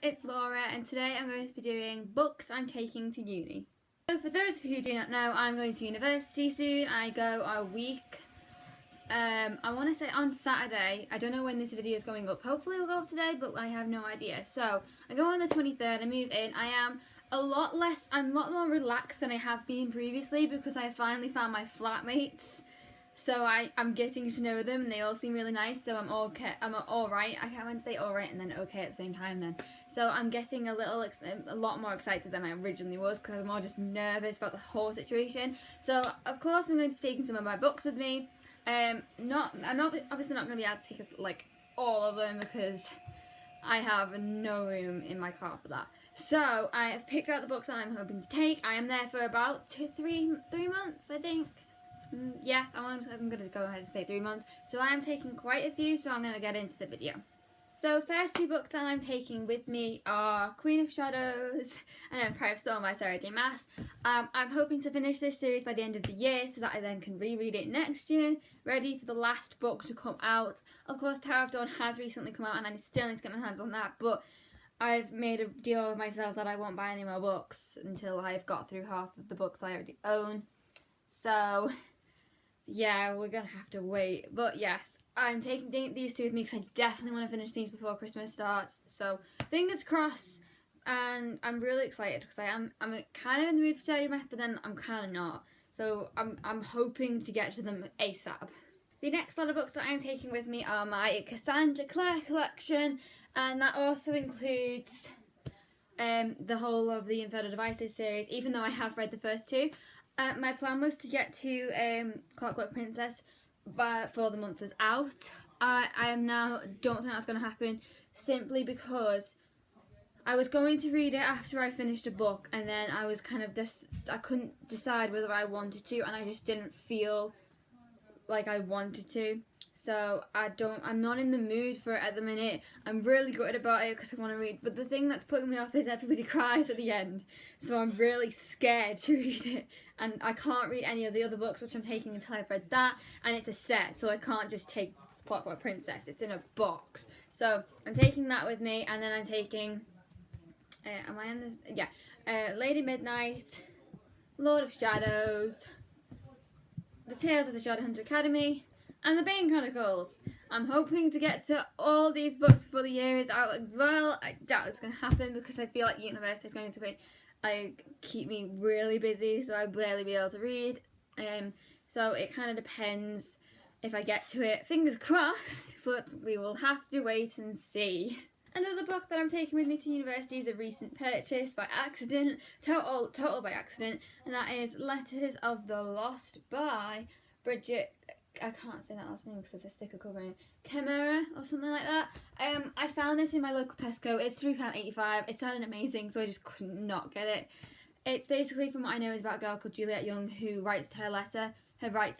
it's Laura and today I'm going to be doing books I'm taking to uni. So for those of you who do not know, I'm going to university soon. I go a week, I want to say on Saturday. I don't know when this video is going up. Hopefully it will go up today, but I have no idea. So I go on the 23rd, I move in. I'm a lot more relaxed than I have been previously because I finally found my flatmates. So I'm getting to know them and they all seem really nice, so I'm okay. I'm alright. I can't say alright and then okay at the same time then. So I'm getting a lot more excited than I originally was because I'm more just nervous about the whole situation. So of course I'm going to be taking some of my books with me. I'm obviously not going to be able to take like all of them because I have no room in my car for that. So I have picked out the books that I'm hoping to take. I am there for about 3 months, I think. Yeah, I'm going to go ahead and say 3 months. So I am taking quite a few, so I'm going to get into the video. So first two books that I'm taking with me are Queen of Shadows and Empire of Storm by Sarah J. Maas. I'm hoping to finish this series by the end of the year so that I then can reread it next year, ready for the last book to come out. Of course, Tower of Dawn has recently come out and I still need to get my hands on that, but I've made a deal with myself that I won't buy any more books until I've got through half of the books I already own. So yeah, we're gonna have to wait. But yes, I'm taking these two with me because I definitely want to finish these before Christmas starts. So fingers crossed, and I'm really excited because I'm kind of in the mood for Sarah J. Maas, but then I'm kind of not. So I'm hoping to get to them ASAP. The next lot of books that I'm taking with me are my Cassandra Clare collection, and that also includes the whole of the Infernal Devices series, even though I have read the first two. My plan was to get to Clockwork Princess before the month was out. I am now don't think that's going to happen simply because I was going to read it after I finished a book and then I was kind of I couldn't decide whether I wanted to and I just didn't feel like I wanted to. So I'm not in the mood for it at the minute. I'm really gutted about it because I want to read, but the thing that's putting me off is everybody cries at the end. So I'm really scared to read it, and I can't read any of the other books which I'm taking until I've read that, and it's a set, so I can't just take Clockwork Princess. It's in a box. So I'm taking that with me, and then I'm taking, am I on this? Yeah, Lady Midnight, Lord of Shadows, The Tales of the Shadowhunter Academy, and the Bane Chronicles. I'm hoping to get to all these books before the year is out as well. I doubt it's going to happen because I feel like university is going to be keep me really busy, so I'll barely be able to read. So it kind of depends if I get to it. Fingers crossed, but we will have to wait and see. Another book that I'm taking with me to university is a recent purchase by accident, total by accident, and that is Letters of the Lost by Bridget. I can't say that last name because there's a sticker covering it. Chimera or something like that. I found this in my local Tesco. It's £3.85. It sounded amazing, so I just could not get it. It's basically, from what I know, is about a girl called Juliet Young who writes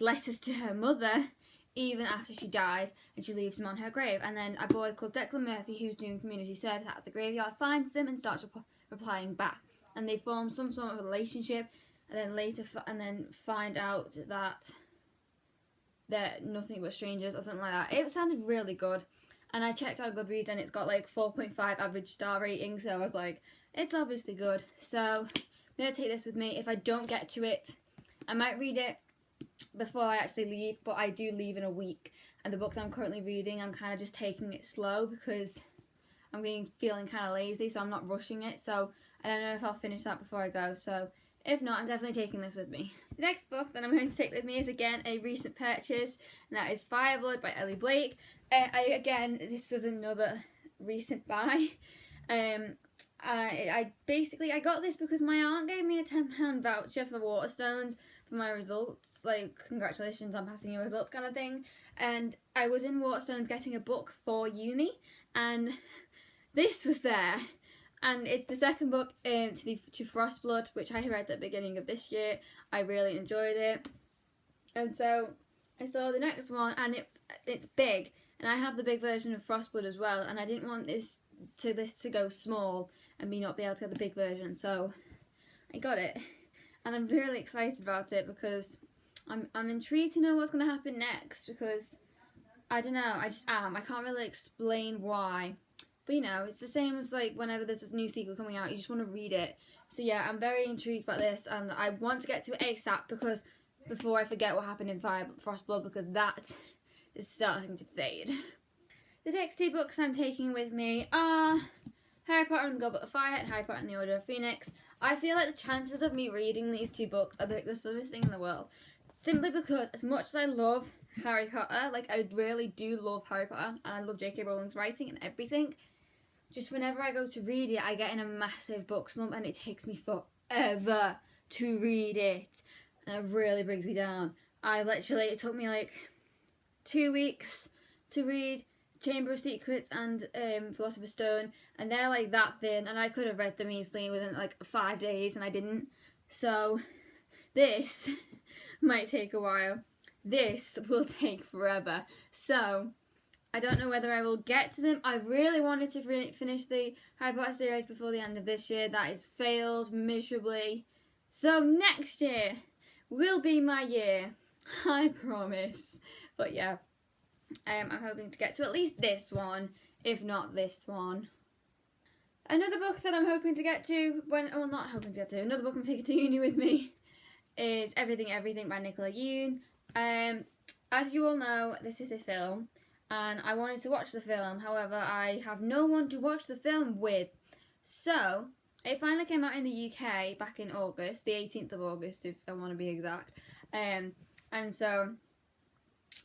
letters to her mother even after she dies, and she leaves them on her grave. And then a boy called Declan Murphy, who's doing community service at the graveyard, finds them and starts replying back. And they form some sort of relationship, and then find out that they're nothing but strangers or something like that. It sounded really good, and I checked out Goodreads and it's got like 4.5 average star rating, so I was like, it's obviously good. So I'm going to take this with me. If I don't get to it, I might read it before I actually leave, but I do leave in a week, and the book that I'm currently reading, I'm kind of just taking it slow because I'm feeling kind of lazy, so I'm not rushing it, so I don't know if I'll finish that before I go. So if not, I'm definitely taking this with me. The next book that I'm going to take with me is again a recent purchase, and that is Fireblood by Ellie Blake. This is another recent buy. I got this because my aunt gave me a £10 voucher for Waterstones for my results, like congratulations on passing your results kind of thing. And I was in Waterstones getting a book for uni, and this was there. And it's the second book to Frostblood, which I read at the beginning of this year. I really enjoyed it. And so I saw the next one, and it's big. And I have the big version of Frostblood as well. And I didn't want this to go small and me not be able to get the big version. So I got it. And I'm really excited about it because I'm intrigued to know what's going to happen next. Because, I don't know, I just am. I can't really explain why. But you know, it's the same as like whenever there's a new sequel coming out, you just want to read it. So yeah, I'm very intrigued by this, and I want to get to it ASAP because before I forget what happened in Fire Frost Blood, because that is starting to fade. The next two books I'm taking with me are Harry Potter and the Goblet of Fire and Harry Potter and the Order of Phoenix. I feel like the chances of me reading these two books are like the slimmest thing in the world. Simply because as much as I love Harry Potter, like I really do love Harry Potter and I love J.K. Rowling's writing and everything, just whenever I go to read it, I get in a massive book slump and it takes me forever to read it. And it really brings me down. It took me like 2 weeks to read Chamber of Secrets and Philosopher's Stone, and they're like that thin, and I could have read them easily within like 5 days, and I didn't. So this might take a while. This will take forever. So I don't know whether I will get to them. I really wanted to finish the Harry Potter series before the end of this year. That has failed miserably. So next year will be my year. I promise. But yeah, I'm hoping to get to at least this one, if not this one. Another book that I'm hoping to get to, another book I'm taking to uni with me is Everything Everything by Nicola Yoon. As you all know, this is a film. And I wanted to watch the film, however, I have no one to watch the film with. So, it finally came out in the UK back in August, the 18th of August, if I want to be exact. And so,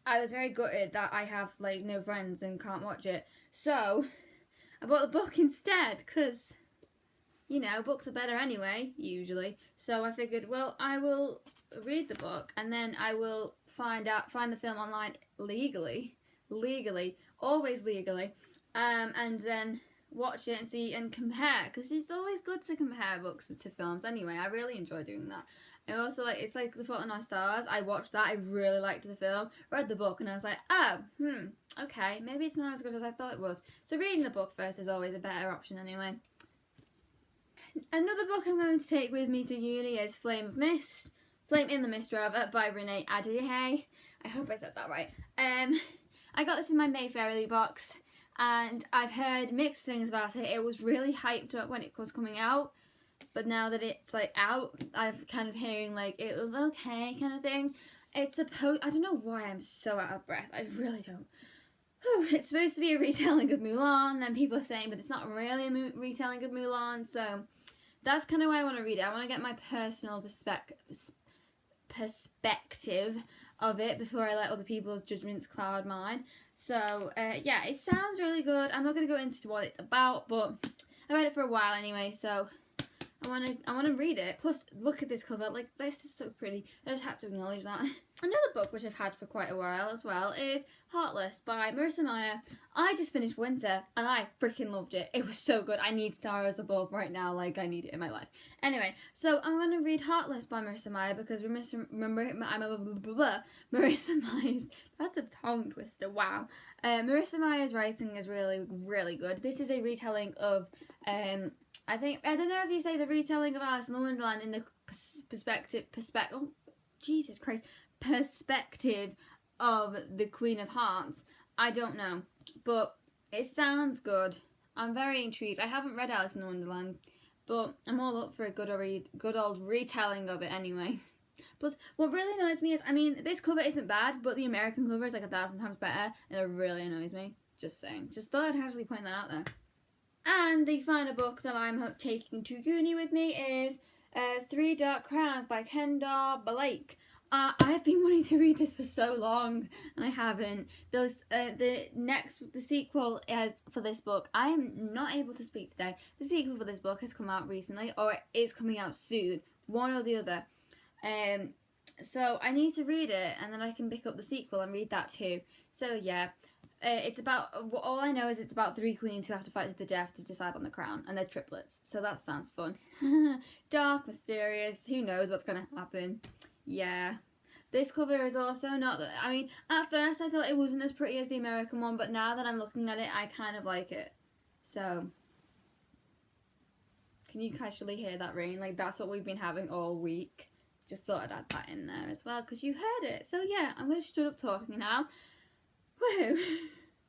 I was very gutted that I have, like, no friends and can't watch it. So, I bought the book instead, because, you know, books are better anyway, usually. So, I figured, well, I will read the book, and then I will find the film online legally, always legally, and then watch it and see and compare, because it's always good to compare books to films anyway. I really enjoy doing that. And also, like, it's like The Fault in Our Stars. I watched that, I really liked the film, read the book, and I was like, oh, okay, maybe it's not as good as I thought it was. So reading the book first is always a better option anyway. Another book I'm going to take with me to uni is Flame in the Mist, by Renee Adelaide. I hope I said that right. I got this in my Mayfairly box, and I've heard mixed things about it. It was really hyped up when it was coming out, but now that it's like out, I've kind of hearing like it was okay kind of thing. I don't know why I'm so out of breath. I really don't. It's supposed to be a retelling of Mulan, and people are saying, but it's not really a retelling of Mulan, so that's kind of why I want to read it. I want to get my personal perspective of it before I let other people's judgments cloud mine. So yeah, it sounds really good. I'm not going to go into what it's about, but I've had it for a while anyway, so I want to read it. Plus, look at this cover. Like, this is so pretty. I just had to acknowledge that. Another book which I've had for quite a while as well is Heartless by Marissa Meyer. I just finished Winter and I freaking loved it. It was so good. I need Stars Above right now. Like, I need it in my life. Anyway, so I'm going to read Heartless by Marissa Meyer because Marissa Meyer's... That's a tongue twister. Wow. Marissa Meyer's writing is really, really good. This is a retelling of... I don't know if you say the retelling of Alice in Wonderland in the perspective of the Queen of Hearts. I don't know, but it sounds good. I'm very intrigued. I haven't read Alice in Wonderland, but I'm all up for a good old retelling of it anyway. Plus, what really annoys me is, I mean, this cover isn't bad, but the American cover is like 1,000 times better, and it really annoys me. Just saying. Just thought I'd actually point that out there. And the final book that I'm taking to uni with me is Three Dark Crowns by Kendall Blake. I've been wanting to read this for so long, and I haven't. The sequel for this book, I am not able to speak today. The sequel for this book has come out recently, or it is coming out soon, one or the other. So I need to read it, and then I can pick up the sequel and read that too. So yeah. It's about, all I know is it's about 3 queens who have to fight to the death to decide on the crown, and they're triplets, so that sounds fun. Dark, mysterious, who knows what's going to happen. Yeah. This cover is also not, I mean, at first I thought it wasn't as pretty as the American one, but now that I'm looking at it, I kind of like it. So, can you casually hear that rain? Like, that's what we've been having all week. Just thought I'd add that in there as well, because you heard it. So yeah, I'm going to shut up talking now. Woohoo!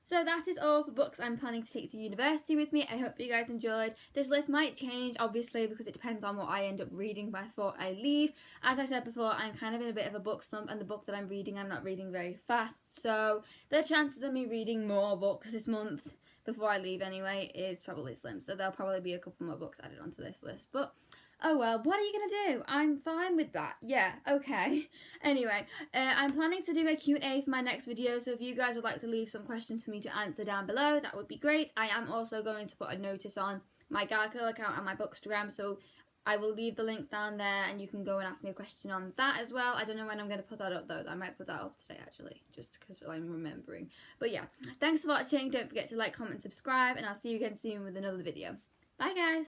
So that is all for books I'm planning to take to university with me. I hope you guys enjoyed. This list might change, obviously, because it depends on what I end up reading before I leave. As I said before, I'm kind of in a bit of a book slump, and the book that I'm reading, I'm not reading very fast. So the chances of me reading more books this month before I leave anyway is probably slim. So there'll probably be a couple more books added onto this list. But oh well, what are you going to do? I'm fine with that. Yeah, okay. Anyway, I'm planning to do a Q&A for my next video, so if you guys would like to leave some questions for me to answer down below, that would be great. I am also going to put a notice on my Gallagher account and my Bookstagram, so I will leave the links down there and you can go and ask me a question on that as well. I don't know when I'm going to put that up though. I might put that up today actually, just because I'm remembering. But yeah, thanks for watching. Don't forget to like, comment, subscribe, and I'll see you again soon with another video. Bye guys!